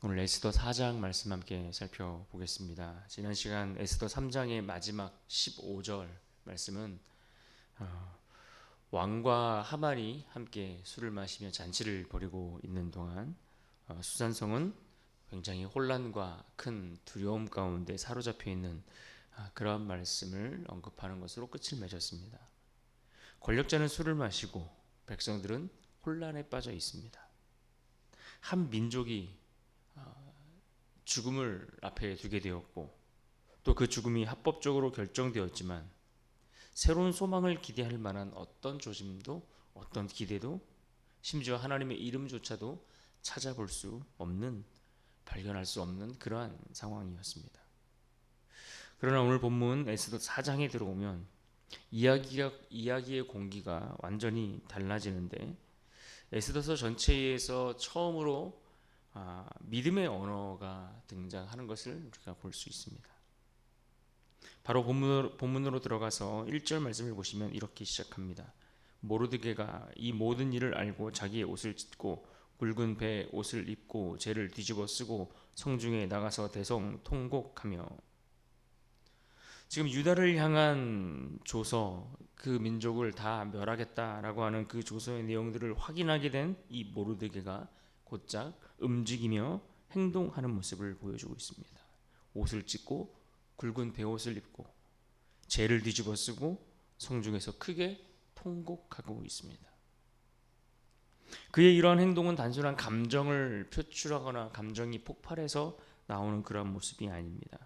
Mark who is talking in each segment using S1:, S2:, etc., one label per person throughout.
S1: 오늘 에스더 4장 말씀 함께 살펴보겠습니다. 지난 시간 에스더 3장의 마지막 15절 말씀은 왕과 하만이 함께 술을 마시며 잔치를 벌이고 있는 동안 수산성은 굉장히 혼란과 큰 두려움 가운데 사로잡혀 있는 그러한 말씀을 언급하는 것으로 끝을 맺었습니다. 권력자는 술을 마시고 백성들은 혼란에 빠져 있습니다. 한 민족이 죽음을 앞에 두게 되었고 또 그 죽음이 합법적으로 결정되었지만 새로운 소망을 기대할 만한 어떤 조짐도 어떤 기대도 심지어 하나님의 이름조차도 찾아볼 수 없는 발견할 수 없는 그러한 상황이었습니다. 그러나 오늘 본문 에스더 4장에 들어오면 이야기의 공기가 완전히 달라지는데 에스더서 전체에서 처음으로 믿음의 언어가 등장하는 것을 우리가 볼 수 있습니다. 바로 본문으로 들어가서 1절 말씀을 보시면 이렇게 시작합니다. 모르드게가 이 모든 일을 알고 자기의 옷을 찢고 굵은 배 옷을 입고 재를 뒤집어 쓰고 성중에 나가서 대성 통곡하며. 지금 유다를 향한 조서, 그 민족을 다 멸하겠다라고 하는 그 조서의 내용들을 확인하게 된 이 모르드게가 곧장 움직이며 행동하는 모습을 보여주고 있습니다. 옷을 찢고 굵은 베옷을 입고 재를 뒤집어 쓰고 성중에서 크게 통곡하고 있습니다. 그의 이러한 행동은 단순한 감정을 표출하거나 감정이 폭발해서 나오는 그런 모습이 아닙니다.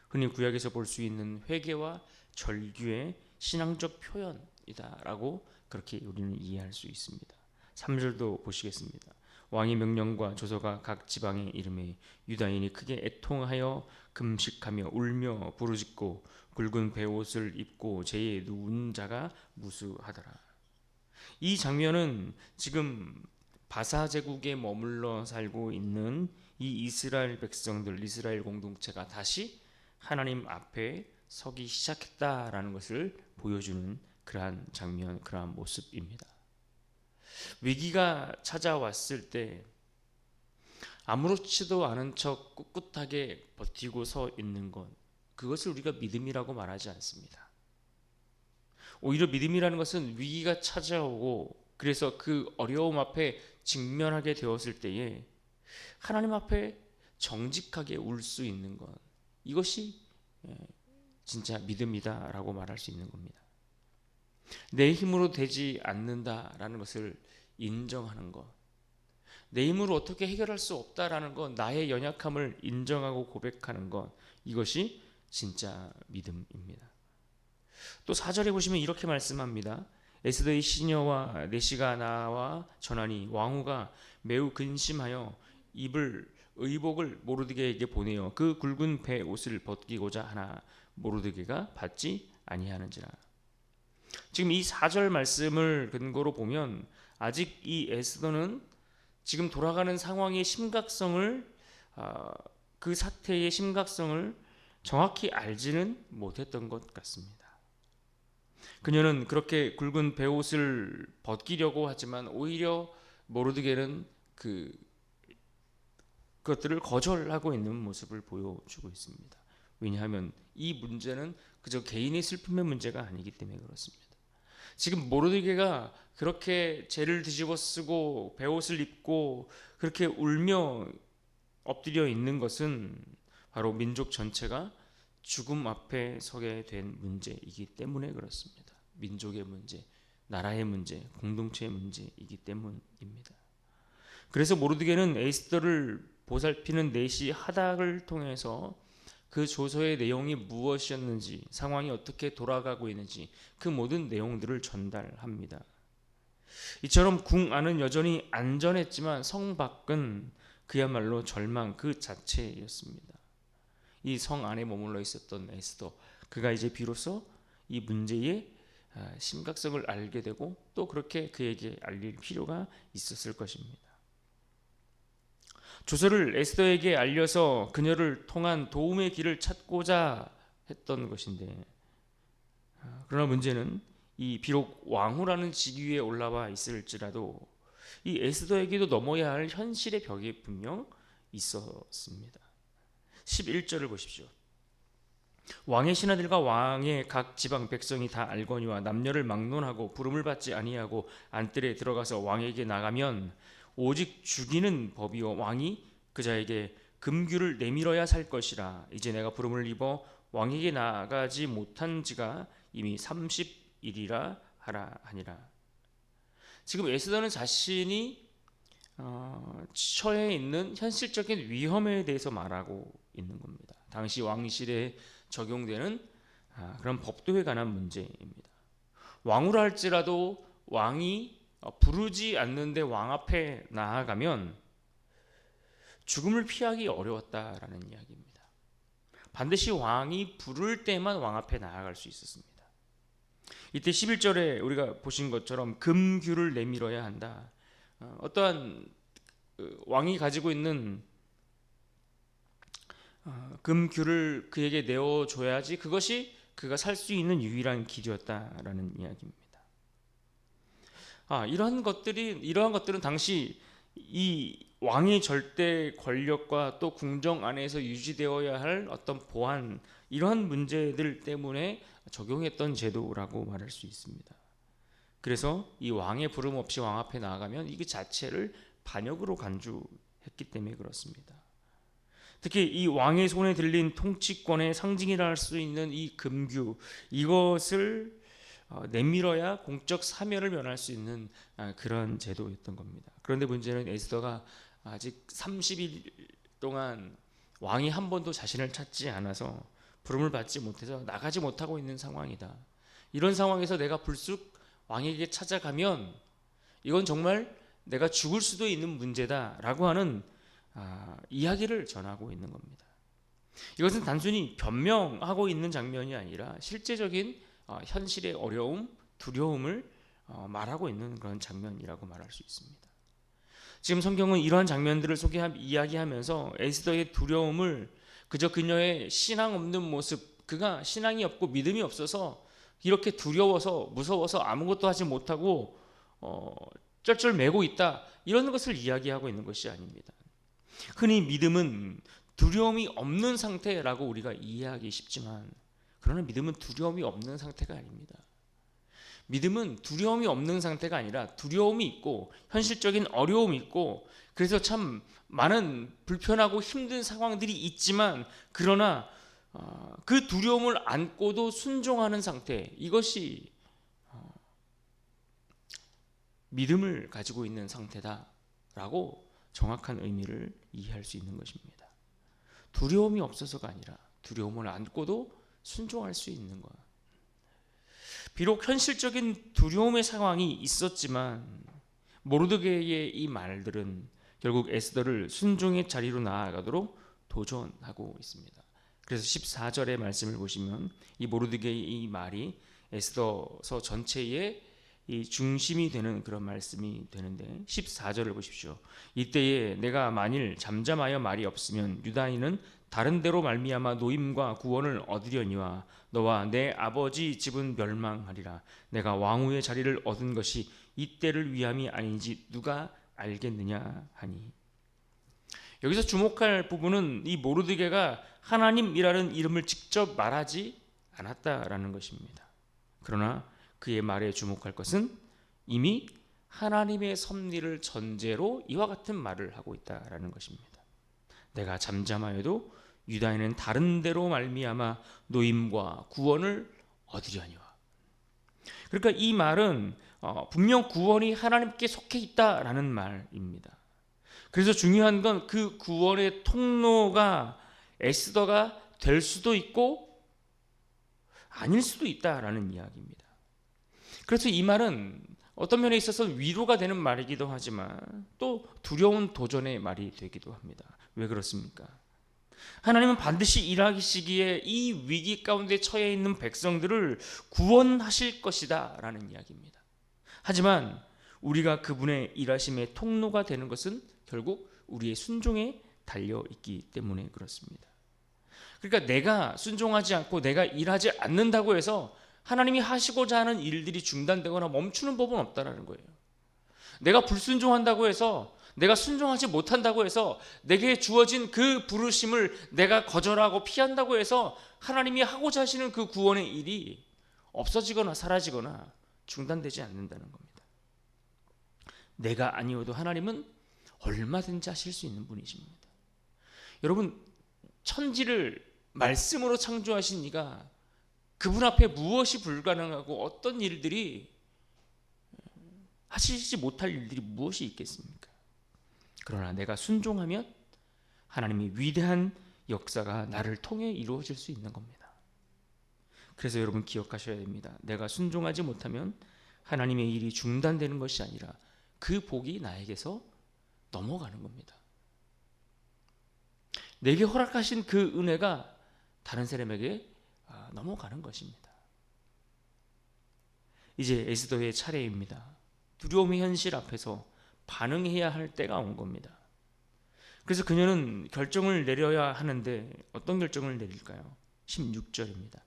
S1: 흔히 구약에서 볼 수 있는 회개와 절규의 신앙적 표현이다라고 그렇게 우리는 이해할 수 있습니다. 3절도 보시겠습니다. 왕의 명령과 조서가 각 지방에 이름에 유다인이 크게 애통하여 금식하며 울며 부르짖고 굵은 베옷을 입고 제에 누운 자가 무수하더라. 이 장면은 지금 바사 제국에 머물러 살고 있는 이 이스라엘 백성들, 이스라엘 공동체가 다시 하나님 앞에 서기 시작했다라는 것을 보여주는 그러한 장면, 그러한 모습입니다. 위기가 찾아왔을 때 아무렇지도 않은 척 꿋꿋하게 버티고 서 있는 것, 그것을 우리가 믿음이라고 말하지 않습니다. 오히려 믿음이라는 것은 위기가 찾아오고 그래서 그 어려움 앞에 직면하게 되었을 때에 하나님 앞에 정직하게 울 수 있는 것, 이것이 진짜 믿음이다라고 말할 수 있는 겁니다. 내 힘으로 되지 않는다라는 것을 인정하는 것, 내 힘으로 어떻게 해결할 수 없다라는 것, 나의 연약함을 인정하고 고백하는 것, 이것이 진짜 믿음입니다. 또 4절에 보시면 이렇게 말씀합니다. 에스더의 시녀와 내시가 나와 전하니 왕후가 매우 근심하여 입을 의복을 모르드게에게 보내어 그 굵은 배 옷을 벗기고자 하나 모르드게가 받지 아니하는지라. 지금 이 4절 말씀을 근거로 보면 아직 이 에스더는 지금 돌아가는 상황의 심각성을, 그 사태의 심각성을 정확히 알지는 못했던 것 같습니다. 그녀는 그렇게 굵은 베옷을 벗기려고 하지만 오히려 모르드게는 그것들을 거절하고 있는 모습을 보여주고 있습니다. 왜냐하면 이 문제는 그저 개인의 슬픔의 문제가 아니기 때문에 그렇습니다. 지금 모르드게가 그렇게 재를 뒤집어 쓰고 베옷을 입고 그렇게 울며 엎드려 있는 것은 바로 민족 전체가 죽음 앞에 서게 된 문제이기 때문에 그렇습니다. 민족의 문제, 나라의 문제, 공동체의 문제이기 때문입니다. 그래서 모르드게는 에스더를 보살피는 내시 하닥을 통해서 그 조서의 내용이 무엇이었는지, 상황이 어떻게 돌아가고 있는지 그 모든 내용들을 전달합니다. 이처럼 궁 안은 여전히 안전했지만 성 밖은 그야말로 절망 그 자체였습니다. 이 성 안에 머물러 있었던 에스더, 그가 이제 비로소 이 문제의 심각성을 알게 되고 또 그렇게 그에게 알릴 필요가 있었을 것입니다. 조서를 에스더에게 알려서 그녀를 통한 도움의 길을 찾고자 했던 것인데, 그러나 문제는 이 비록 왕후라는 직위에 올라와 있을지라도 이 에스더에게도 넘어야 할 현실의 벽이 분명 있었습니다. 11절을 보십시오. 왕의 신하들과 왕의 각 지방 백성이 다 알거니와 남녀를 막론하고 부름을 받지 아니하고 안뜰에 들어가서 왕에게 나가면 오직 죽이는 법이요 왕이 그자에게 금규를 내밀어야 살 것이라. 이제 내가 부름을 입어 왕에게 나가지 못한 지가 이미 30일이라 하라 하니라. 지금 에스더는 자신이 처해 있는 현실적인 위험에 대해서 말하고 있는 겁니다. 당시 왕실에 적용되는 그런 법도에 관한 문제입니다. 왕후라 할지라도 왕이 부르지 않는데 왕 앞에 나아가면 죽음을 피하기 어려웠다라는 이야기입니다. 반드시 왕이 부를 때만 왕 앞에 나아갈 수 있었습니다. 이때 11절에 우리가 보신 것처럼 금규를 내밀어야 한다. 어떠한 왕이 가지고 있는 금규를 그에게 내어줘야지 그것이 그가 살 수 있는 유일한 길이었다라는 이야기입니다. 이러한 것들은 당시 이 왕의 절대 권력과 또 궁정 안에서 유지되어야 할 어떤 보안, 이러한 문제들 때문에 적용했던 제도라고 말할 수 있습니다. 그래서 이 왕의 부름 없이 왕 앞에 나아가면 이 자체를 반역으로 간주했기 때문에 그렇습니다. 특히 이 왕의 손에 들린 통치권의 상징이라 할 수 있는 이 금규, 이것을 내밀어야 공적 사면을 면할 수 있는 그런 제도였던 겁니다. 그런데 문제는 에스더가 아직 30일 동안 왕이 한 번도 자신을 찾지 않아서 부름을 받지 못해서 나가지 못하고 있는 상황이다. 이런 상황에서 내가 불쑥 왕에게 찾아가면 이건 정말 내가 죽을 수도 있는 문제다라고 하는 이야기를 전하고 있는 겁니다. 이것은 단순히 변명하고 있는 장면이 아니라 실제적인 현실의 어려움, 두려움을 말하고 있는 그런 장면이라고 말할 수 있습니다. 지금 성경은 이러한 장면들을 이야기하면서 에스더의 두려움을 그저 그녀의 신앙 없는 모습, 그가 신앙이 없고 믿음이 없어서 이렇게 두려워서 무서워서 아무것도 하지 못하고 쩔쩔매고 있다, 이런 것을 이야기하고 있는 것이 아닙니다. 흔히 믿음은 두려움이 없는 상태라고 우리가 이해하기 쉽지만, 그러나 믿음은 두려움이 없는 상태가 아닙니다. 믿음은 두려움이 없는 상태가 아니라 두려움이 있고 현실적인 어려움이 있고 그래서 참 많은 불편하고 힘든 상황들이 있지만, 그러나 그 두려움을 안고도 순종하는 상태, 이것이 믿음을 가지고 있는 상태다라고 정확한 의미를 이해할 수 있는 것입니다. 두려움이 없어서가 아니라 두려움을 안고도 순종할 수 있는 것. 비록 현실적인 두려움의 상황이 있었지만 모르드게의 이 말들은 결국 에스더를 순종의 자리로 나아가도록 도전하고 있습니다. 그래서 14절의 말씀을 보시면 이 모르드게의 이 말이 에스더서 전체의 이 중심이 되는 그런 말씀이 되는데, 14절을 보십시오. 이때에 내가 만일 잠잠하여 말이 없으면 유다인은 다른 데로 말미암아 노임과 구원을 얻으려니와 너와 내 아버지 집은 멸망하리라. 내가 왕후의 자리를 얻은 것이 이때를 위함이 아닌지 누가 알겠느냐 하니. 여기서 주목할 부분은 이 모르드게가 하나님이라는 이름을 직접 말하지 않았다라는 것입니다. 그러나 그의 말에 주목할 것은 이미 하나님의 섭리를 전제로 이와 같은 말을 하고 있다라는 것입니다. 내가 잠잠하여도 유다인은 다른 데로 말미암아 노임과 구원을 얻으려니와. 그러니까 이 말은 분명 구원이 하나님께 속해 있다라는 말입니다. 그래서 중요한 건 그 구원의 통로가 에스더가 될 수도 있고 아닐 수도 있다라는 이야기입니다. 그래서 이 말은 어떤 면에 있어서 위로가 되는 말이기도 하지만 또 두려운 도전의 말이 되기도 합니다. 왜 그렇습니까? 하나님은 반드시 일하시기에 이 위기 가운데 처해 있는 백성들을 구원하실 것이다 라는 이야기입니다. 하지만 우리가 그분의 일하심의 통로가 되는 것은 결국 우리의 순종에 달려있기 때문에 그렇습니다. 그러니까 내가 순종하지 않고 내가 일하지 않는다고 해서 하나님이 하시고자 하는 일들이 중단되거나 멈추는 법은 없다라는 거예요. 내가 불순종한다고 해서 내가 순종하지 못한다고 해서 내게 주어진 그 부르심을 내가 거절하고 피한다고 해서 하나님이 하고자 하시는 그 구원의 일이 없어지거나 사라지거나 중단되지 않는다는 겁니다. 내가 아니어도 하나님은 얼마든지 하실 수 있는 분이십니다. 여러분, 천지를 말씀으로 창조하신 이가 그분 앞에 무엇이 불가능하고 어떤 일들이 하시지 못할 일들이 무엇이 있겠습니까? 그러나 내가 순종하면 하나님의 위대한 역사가 나를 통해 이루어질 수 있는 겁니다. 그래서 여러분 기억하셔야 됩니다. 내가 순종하지 못하면 하나님의 일이 중단되는 것이 아니라 그 복이 나에게서 넘어가는 겁니다. 내게 허락하신 그 은혜가 다른 사람에게 넘어가는 것입니다. 이제 에스더의 차례입니다. 두려움의 현실 앞에서 반응해야 할 때가 온 겁니다. 그래서 그녀는 결정을 내려야 하는데 어떤 결정을 내릴까요? 16절입니다.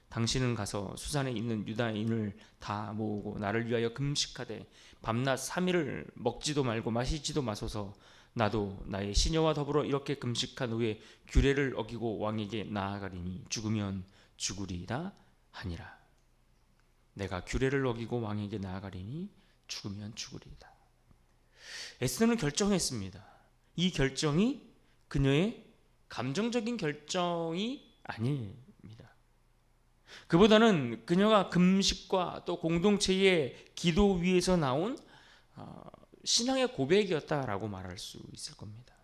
S1: 당신은 가서 수산에 있는 유다인을 다 모으고 나를 위하여 금식하되 밤낮 3일을 먹지도 말고 마시지도 마소서. 나도 나의 시녀와 더불어 이렇게 금식한 후에 규례를 어기고 왕에게 나아가리니 죽으면 죽으리이다 하니라. 내가 규례를 어기고 왕에게 나아가리니 죽으면 죽으리이다. 에스더는 결정했습니다. 이 결정이 그녀의 감정적인 결정이 아닙니다. 그보다는 그녀가 금식과 또 공동체의 기도 위에서 나온 신앙의 고백이었다라고 말할 수 있을 겁니다.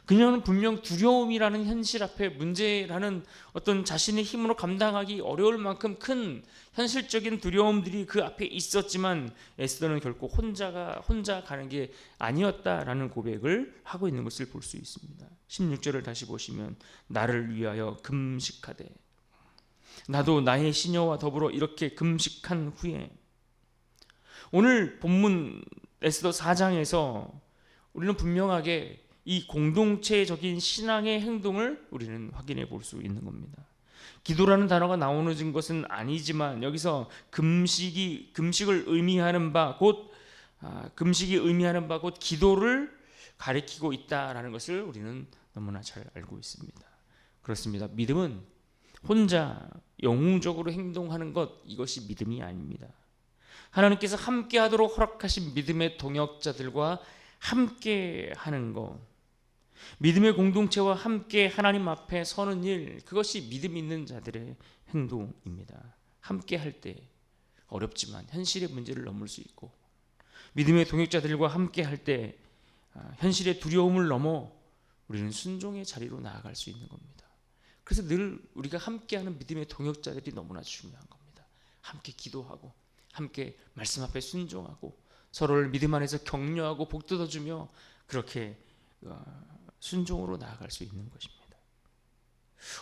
S1: 그녀는 분명 두려움이라는 현실 앞에 문제라는 어떤 자신의 힘으로 감당하기 어려울 만큼 큰 현실적인 두려움들이 그 앞에 있었지만 에스더는 결코 혼자 가는 게 아니었다라는 고백을 하고 있는 것을 볼 수 있습니다. 16절을 다시 보시면 나를 위하여 금식하되 나도 나의 시녀와 더불어 이렇게 금식한 후에. 오늘 본문 에스더 4장에서 우리는 분명하게 이 공동체적인 신앙의 행동을 우리는 확인해 볼 수 있는 겁니다. 기도라는 단어가 나오는 것은 아니지만 여기서 금식을 의미하는 바 곧 금식이 의미하는 바 곧 기도를 가리키고 있다라는 것을 우리는 너무나 잘 알고 있습니다. 그렇습니다. 믿음은 혼자 영웅적으로 행동하는 것, 이것이 믿음이 아닙니다. 하나님께서 함께 하도록 허락하신 믿음의 동역자들과 함께 하는 것, 믿음의 공동체와 함께 하나님 앞에 서는 일, 그것이 믿음 있는 자들의 행동입니다. 함께 할 때 어렵지만 현실의 문제를 넘을 수 있고, 믿음의 동역자들과 함께 할 때 현실의 두려움을 넘어 우리는 순종의 자리로 나아갈 수 있는 겁니다. 그래서 늘 우리가 함께하는 믿음의 동역자들이 너무나 중요한 겁니다. 함께 기도하고 함께 말씀 앞에 순종하고 서로를 믿음 안에서 격려하고 복돋아주며 그렇게 순종으로 나아갈 수 있는 것입니다.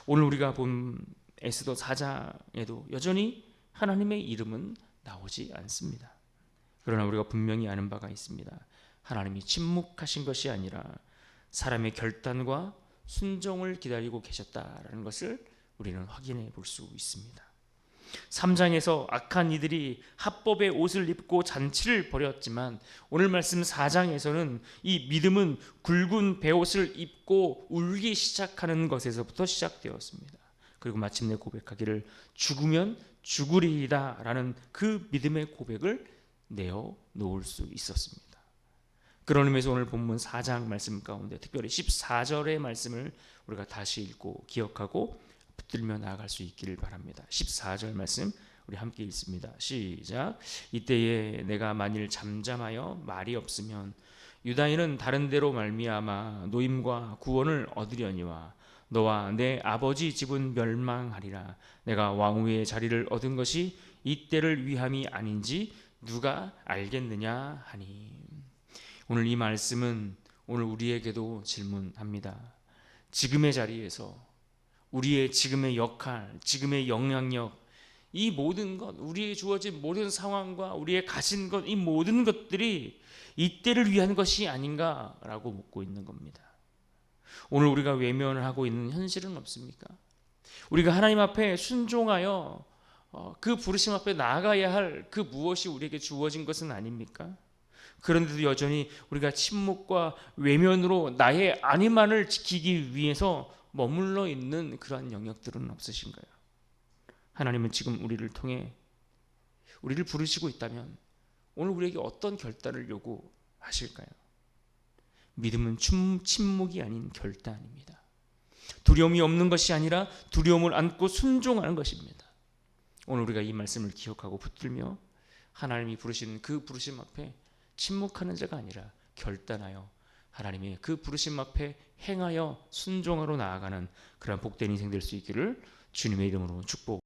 S1: 오늘 우리가 본 에스더 4장에도 여전히 하나님의 이름은 나오지 않습니다. 그러나 우리가 분명히 아는 바가 있습니다. 하나님이 침묵하신 것이 아니라 사람의 결단과 순종을 기다리고 계셨다라는 것을 우리는 확인해 볼 수 있습니다. 3장에서 악한 이들이 합법의 옷을 입고 잔치를 벌였지만 오늘 말씀 4장에서는 이 믿음은 굵은 베옷을 입고 울기 시작하는 것에서부터 시작되었습니다. 그리고 마침내 고백하기를 죽으면 죽으리이다 라는 그 믿음의 고백을 내어놓을 수 있었습니다. 그런 의미에서 오늘 본문 4장 말씀 가운데 특별히 14절의 말씀을 우리가 다시 읽고 기억하고 붙들며 나아갈 수 있기를 바랍니다. 14절 말씀 우리 함께 읽습니다. 시작. 이때에 내가 만일 잠잠하여 말이 없으면 유다인은 다른 데로 말미암아 노임과 구원을 얻으려니와 너와 내 아버지 집은 멸망하리라. 내가 왕후의 자리를 얻은 것이 이때를 위함이 아닌지 누가 알겠느냐 하니. 오늘 이 말씀은 오늘 우리에게도 질문합니다. 지금의 자리에서 우리의 지금의 역할, 지금의 영향력, 이 모든 것, 우리의 주어진 모든 상황과 우리의 가진 것, 이 모든 것들이 이때를 위한 것이 아닌가라고 묻고 있는 겁니다. 오늘 우리가 외면을 하고 있는 현실은 없습니까? 우리가 하나님 앞에 순종하여 그 부르심 앞에 나아가야 할 그 무엇이 우리에게 주어진 것은 아닙니까? 그런데도 여전히 우리가 침묵과 외면으로 나의 안위만을 지키기 위해서 머물러 있는 그러한 영역들은 없으신가요? 하나님은 지금 우리를 통해 우리를 부르시고 있다면 오늘 우리에게 어떤 결단을 요구하실까요? 믿음은 침묵이 아닌 결단입니다. 두려움이 없는 것이 아니라 두려움을 안고 순종하는 것입니다. 오늘 우리가 이 말씀을 기억하고 붙들며 하나님이 부르시는 그 부르심 앞에 침묵하는 자가 아니라 결단하여 하나님의 그 부르심 앞에 행하여 순종하러 나아가는 그런 복된 인생 될 수 있기를 주님의 이름으로 축복